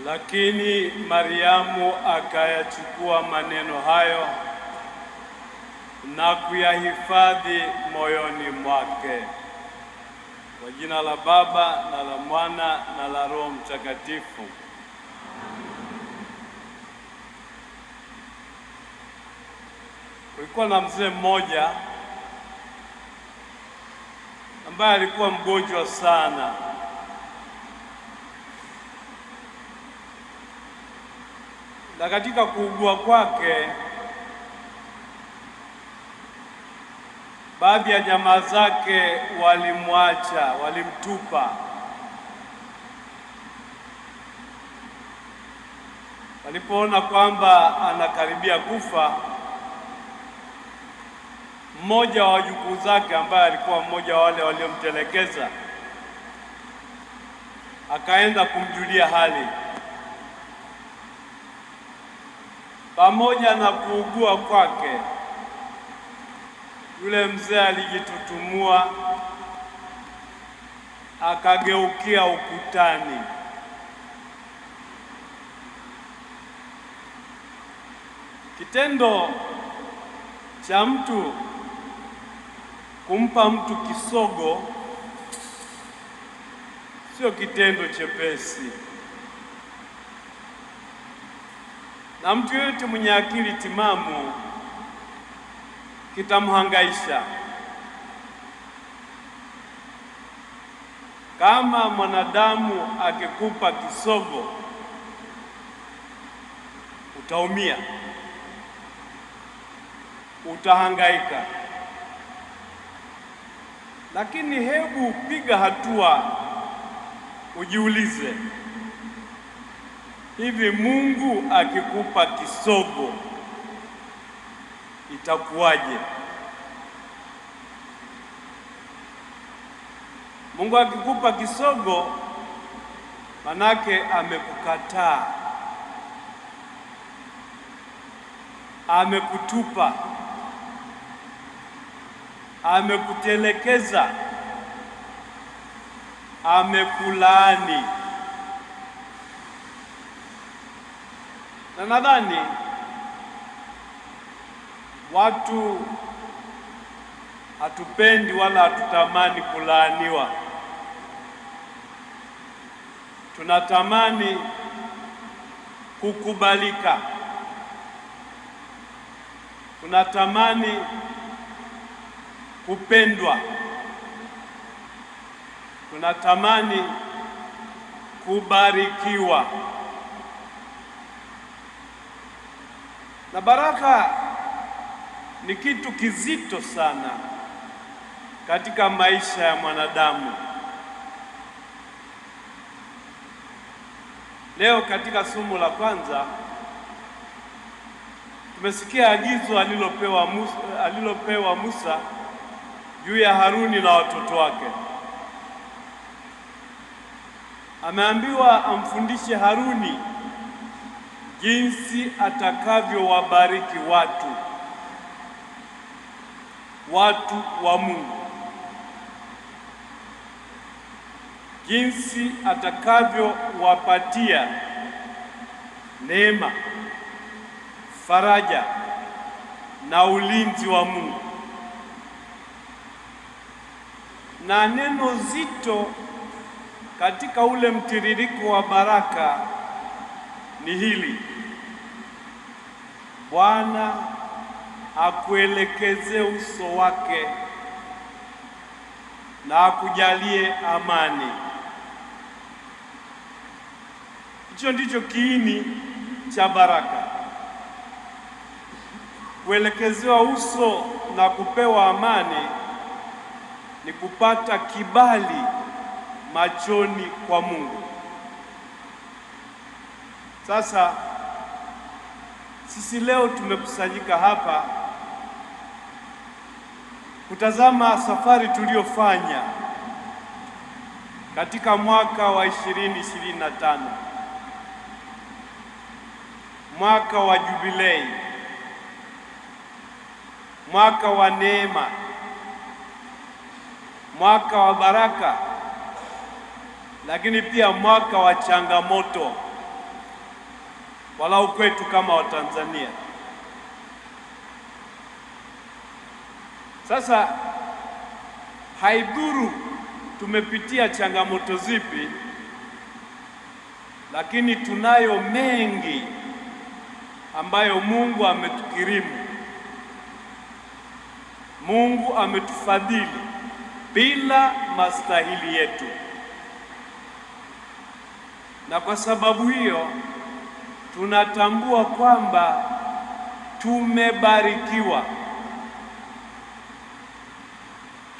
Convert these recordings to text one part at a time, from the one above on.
Lakini Mariamu akayachukua maneno hayo na kuyahifadhi moyoni mwake. Kwa jina la Baba na la Mwana na la Roho Mtakatifu. Kulikuwa na mzee mmoja ambaye alikuwa mgonjwa sana. Na katika kuugua kwake, baadhi ya jamaa zake walimwacha, walimtupa. Walipoona kwamba anakaribia kufa, mmoja wa wajukuu zake ambaye alikuwa mmoja wa wale waliomtelekeza akaenda kumjulia hali. Pamoja na kuugua kwake, yule mzee alijitutumua akageukia ukutani. Kitendo cha mtu kumpa mtu kisogo sio kitendo chepesi, na mtu yote mwenye akili timamu kitamhangaisha. Kama mwanadamu akikupa kisogo, utaumia, utahangaika. Lakini hebu piga hatua, ujiulize, hivi Mungu akikupa kisogo itakuwaje? Mungu akikupa kisogo, manake amekukataa, amekutupa, amekutelekeza, amekulaani. Na nadhani watu hatupendi wala hatutamani kulaaniwa. Tunatamani kukubalika, tunatamani kupendwa, tunatamani kubarikiwa. Na baraka ni kitu kizito sana katika maisha ya mwanadamu. Leo katika somo la kwanza tumesikia agizo alilopewa Musa juu ya Haruni na watoto wake. Ameambiwa amfundishe Haruni jinsi atakavyowabariki watu wa Mungu, jinsi atakavyowapatia neema, faraja na ulinzi wa Mungu. Na neno zito katika ule mtiririko wa baraka ni hili: Bwana akuelekeze uso wake na akujalie amani. Hicho ndicho kiini cha baraka. Kuelekezewa uso na kupewa amani ni kupata kibali machoni kwa Mungu. Sasa sisi leo tumekusanyika hapa kutazama safari tuliyofanya katika mwaka wa 2025, mwaka wa jubilei, mwaka wa neema, mwaka wa baraka, lakini pia mwaka wa changamoto. walau kwetu kama Watanzania. Sasa haidhuru tumepitia changamoto zipi, lakini tunayo mengi ambayo Mungu ametukirimu. Mungu ametufadhili bila mastahili yetu, na kwa sababu hiyo tunatambua kwamba tumebarikiwa,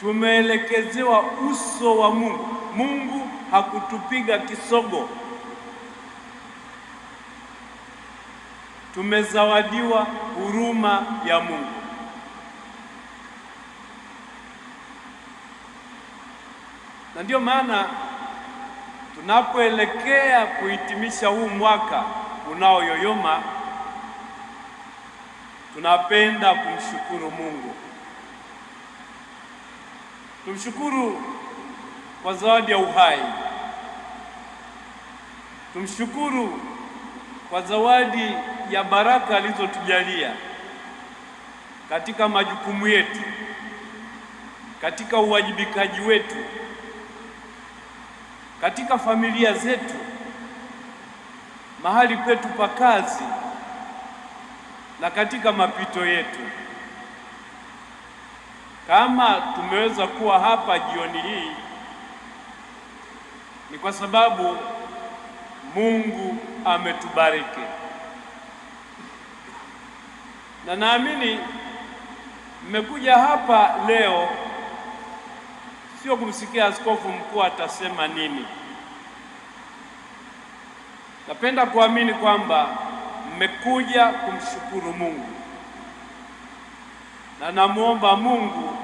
tumeelekezewa uso wa Mungu. Mungu hakutupiga kisogo, tumezawadiwa huruma ya Mungu. Na ndio maana tunapoelekea kuhitimisha huu mwaka unaoyoyoma, tunapenda kumshukuru Mungu. Tumshukuru kwa zawadi ya uhai, tumshukuru kwa zawadi ya baraka alizotujalia katika majukumu yetu, katika uwajibikaji wetu, katika familia zetu, mahali petu pa kazi na katika mapito yetu. Kama tumeweza kuwa hapa jioni hii, ni kwa sababu Mungu ametubariki. Na naamini mmekuja hapa leo sio kumsikia askofu mkuu atasema nini. Napenda kuamini kwamba mmekuja kumshukuru Mungu, na namuomba Mungu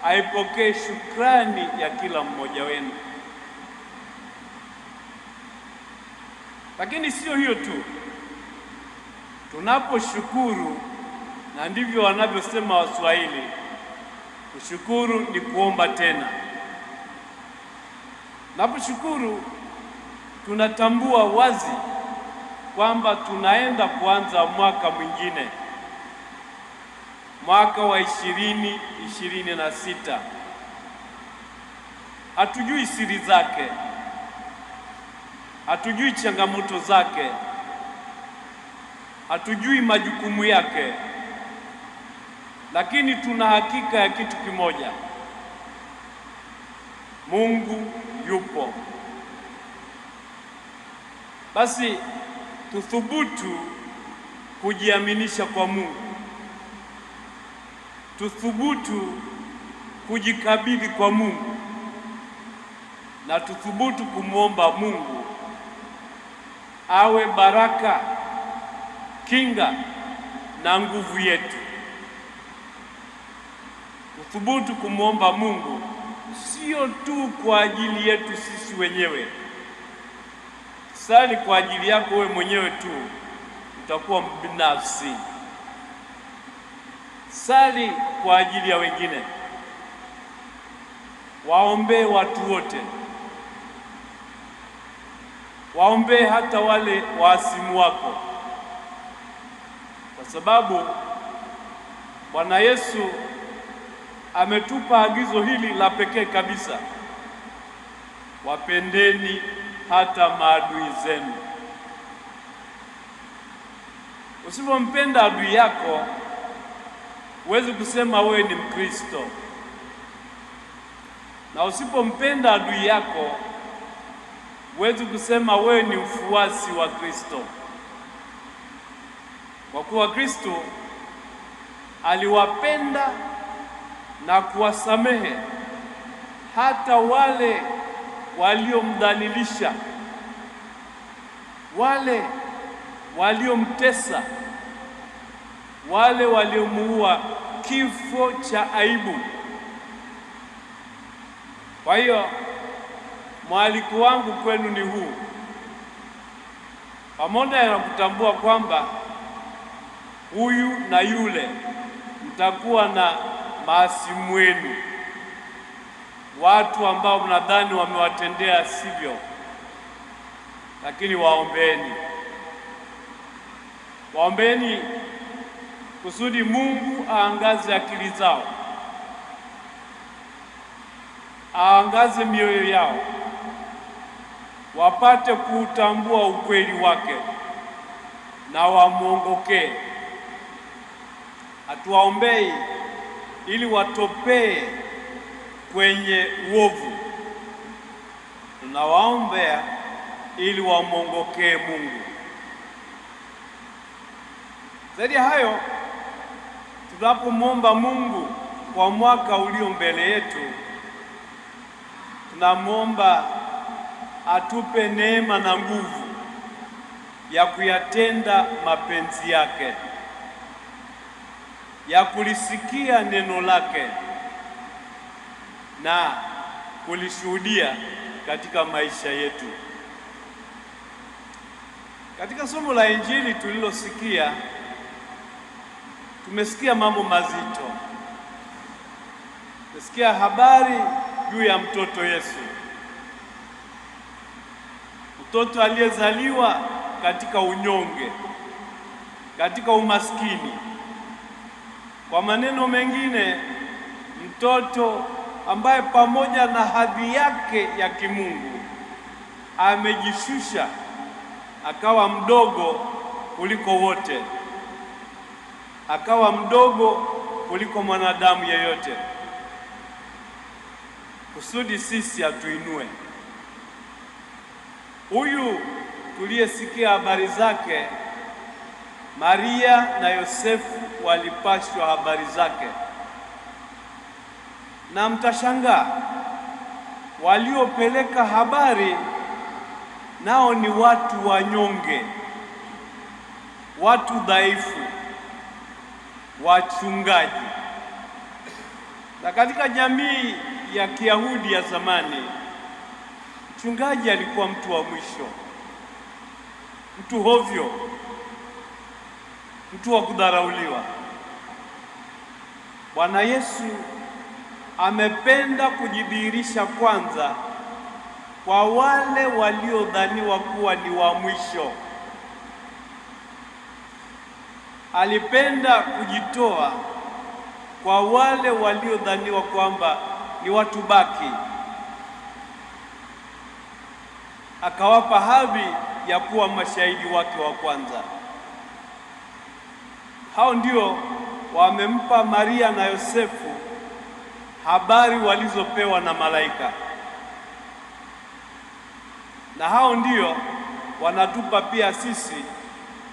aipokee shukrani ya kila mmoja wenu. Lakini sio hiyo tu, tunaposhukuru, na ndivyo wanavyosema Waswahili, kushukuru ni kuomba tena. Tunaposhukuru tunatambua wazi kwamba tunaenda kuanza mwaka mwingine, mwaka wa 2026. Hatujui siri zake, hatujui changamoto zake, hatujui majukumu yake, lakini tuna hakika ya kitu kimoja: Mungu yupo. Basi tuthubutu kujiaminisha kwa Mungu, tuthubutu kujikabidhi kwa Mungu, na tuthubutu kumwomba Mungu awe baraka, kinga na nguvu yetu. Tuthubutu kumwomba Mungu sio tu kwa ajili yetu sisi wenyewe. Sali kwa ajili yako wewe mwenyewe tu, utakuwa binafsi. Sali kwa ajili ya wengine. Waombee watu wote, waombee hata wale waasimu wako, kwa sababu Bwana Yesu ametupa agizo hili la pekee kabisa: wapendeni hata maadui zenu. Usipompenda adui yako, huwezi kusema wewe ni Mkristo, na usipompenda adui yako, huwezi kusema wewe ni mfuasi wa Kristo. Kwa kuwa Kristo aliwapenda na kuwasamehe hata wale waliomdhalilisha, wale waliomtesa, wale waliomuua kifo cha aibu. Kwa hiyo mwaliko wangu kwenu ni huu: pamoja na kutambua kwamba huyu na yule mtakuwa na maasimu wenu, watu ambao mnadhani wamewatendea sivyo, lakini waombeeni, Waombeni kusudi Mungu aangaze akili zao, aangaze mioyo yao, wapate kuutambua ukweli wake na wamwongokee. Hatuwaombei ili watopee kwenye uovu, tunawaombea ili wamwongokee Mungu. Zaidi ya hayo, tunapomwomba Mungu kwa mwaka ulio mbele yetu, tunamwomba atupe neema na nguvu ya kuyatenda mapenzi yake, ya kulisikia neno lake na kulishuhudia katika maisha yetu. Katika somo la Injili tulilosikia, tumesikia mambo mazito. Tumesikia habari juu ya mtoto Yesu, mtoto aliyezaliwa katika unyonge, katika umaskini. Kwa maneno mengine, mtoto ambaye pamoja na hadhi yake ya kimungu amejishusha akawa mdogo kuliko wote, akawa mdogo kuliko mwanadamu yeyote, kusudi sisi atuinue. Huyu tuliyesikia habari zake, Maria na Yosefu walipashwa habari zake, na mtashangaa waliopeleka habari nao ni watu wanyonge, watu dhaifu, wachungaji. Na katika jamii ya Kiyahudi ya zamani, mchungaji alikuwa mtu wa mwisho, mtu hovyo, mtu wa kudharauliwa. Bwana Yesu amependa kujidhihirisha kwanza kwa wale waliodhaniwa kuwa ni wa mwisho. Alipenda kujitoa kwa wale waliodhaniwa kwamba ni watu baki, akawapa hadhi ya kuwa mashahidi wake wa kwanza. Hao ndio wamempa Maria na Yosefu habari walizopewa na malaika, na hao ndio wanatupa pia sisi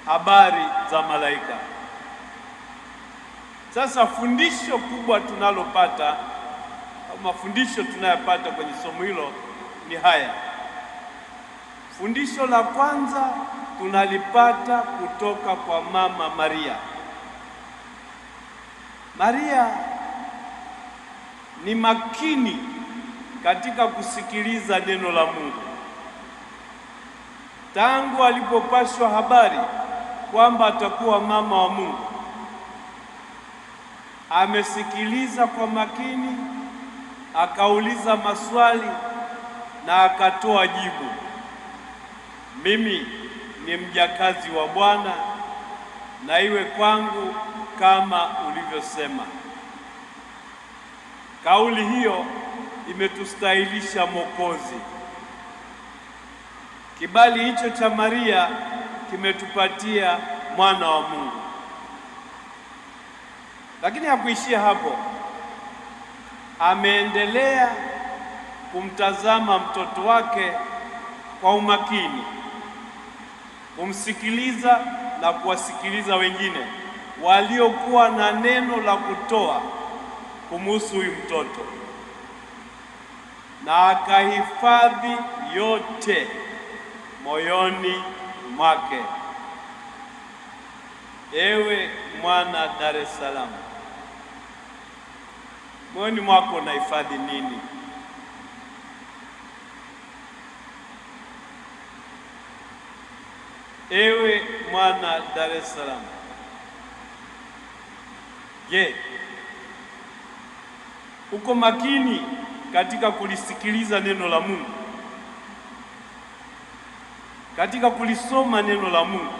habari za malaika. Sasa fundisho kubwa tunalopata au mafundisho tunayopata kwenye somo hilo ni haya. Fundisho la kwanza tunalipata kutoka kwa Mama Maria. Maria ni makini katika kusikiliza neno la Mungu. Tangu alipopashwa habari kwamba atakuwa mama wa Mungu, amesikiliza kwa makini, akauliza maswali na akatoa jibu. Mimi ni mjakazi wa Bwana, na iwe kwangu kama ulivyosema. Kauli hiyo imetustahilisha Mwokozi. Kibali hicho cha Maria kimetupatia mwana wa Mungu. Lakini hakuishia hapo. Ameendelea kumtazama mtoto wake kwa umakini, kumsikiliza na kuwasikiliza wengine waliokuwa na neno la kutoa kumhusu huyu mtoto, na akahifadhi yote moyoni mwake. Ewe mwana Dar es Salaam, moyoni mwako unahifadhi nini? Ewe mwana Dar es Salaam, je, uko makini katika kulisikiliza neno la Mungu, katika kulisoma neno la Mungu,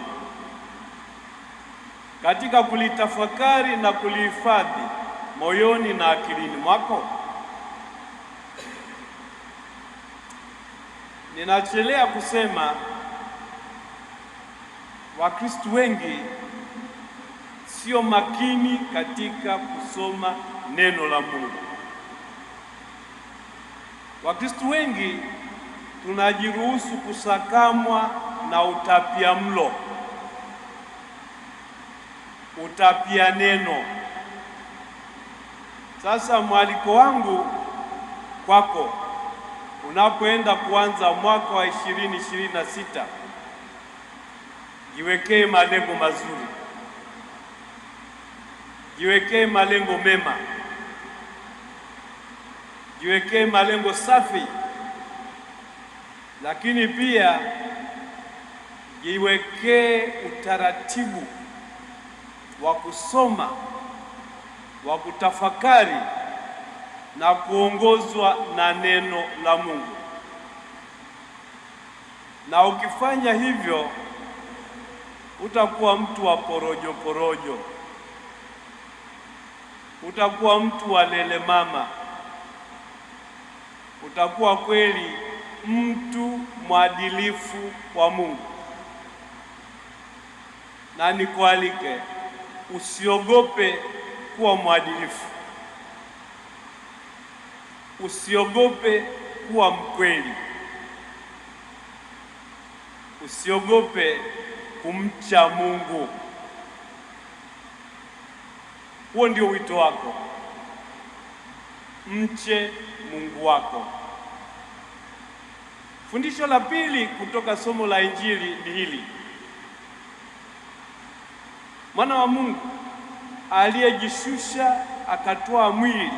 katika kulitafakari na kulihifadhi moyoni na akilini mwako? Ninachelea kusema Wakristo wengi sio makini katika kusoma neno la Mungu. Wakristo wengi tunajiruhusu kusakamwa na utapiamlo, utapia neno. Sasa mwaliko wangu kwako unapoenda kuanza mwaka wa 2026, jiwekee malengo mazuri, jiwekee malengo mema, jiwekee malengo safi, lakini pia jiwekee utaratibu wa kusoma, wa kutafakari na kuongozwa na neno la Mungu. Na ukifanya hivyo utakuwa mtu wa porojo porojo, utakuwa mtu wa lele mama, utakuwa kweli mtu mwadilifu wa Mungu. Na nikualike, usiogope kuwa mwadilifu, usiogope kuwa mkweli, usiogope kumcha Mungu. Huo ndio wito wako, mche Mungu wako. Fundisho la pili kutoka somo la Injili ni hili: Mwana wa Mungu aliyejishusha akatoa mwili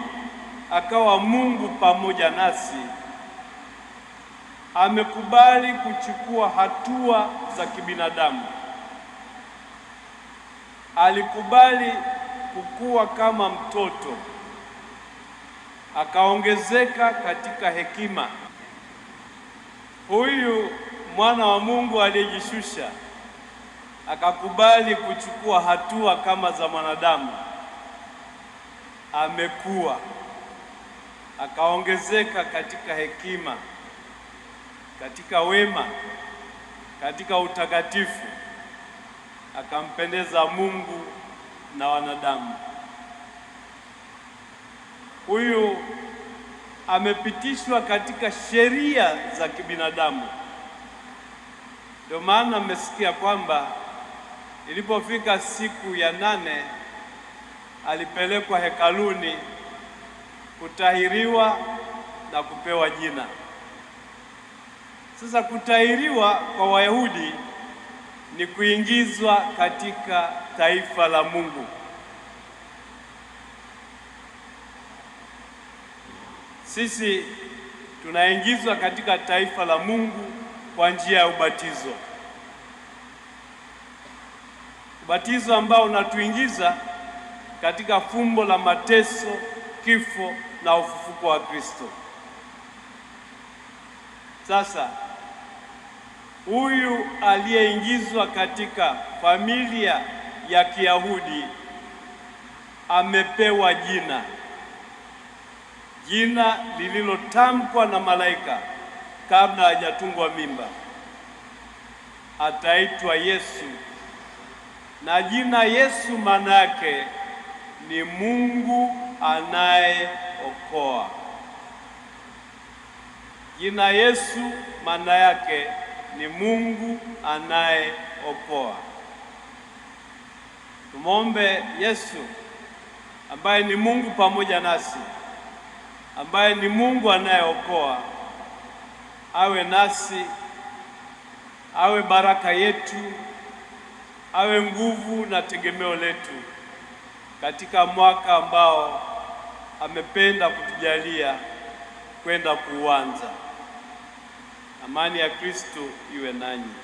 akawa Mungu pamoja nasi, amekubali kuchukua hatua za kibinadamu. Alikubali kukua kama mtoto, akaongezeka katika hekima. Huyu mwana wa Mungu aliyejishusha akakubali kuchukua hatua kama za mwanadamu, amekuwa, akaongezeka katika hekima, katika wema, katika utakatifu, akampendeza Mungu na wanadamu. Huyu amepitishwa katika sheria za kibinadamu. Ndio maana mmesikia kwamba ilipofika siku ya 8 alipelekwa hekaluni kutahiriwa na kupewa jina. Sasa kutahiriwa kwa Wayahudi ni kuingizwa katika taifa la Mungu. Sisi tunaingizwa katika taifa la Mungu kwa njia ya ubatizo. Ubatizo ambao unatuingiza katika fumbo la mateso, kifo na ufufuko wa Kristo. Sasa huyu aliyeingizwa katika familia ya Kiyahudi amepewa jina, jina lililotamkwa na malaika kabla hajatungwa mimba. Ataitwa Yesu, na jina Yesu maana yake ni Mungu anayeokoa. Jina Yesu maana yake ni Mungu anayeokoa. Tumombe Yesu ambaye ni Mungu pamoja nasi, ambaye ni Mungu anayeokoa, awe nasi, awe baraka yetu, awe nguvu na tegemeo letu katika mwaka ambao amependa kutujalia kwenda kuanza. Amani ya Kristo iwe nanyi.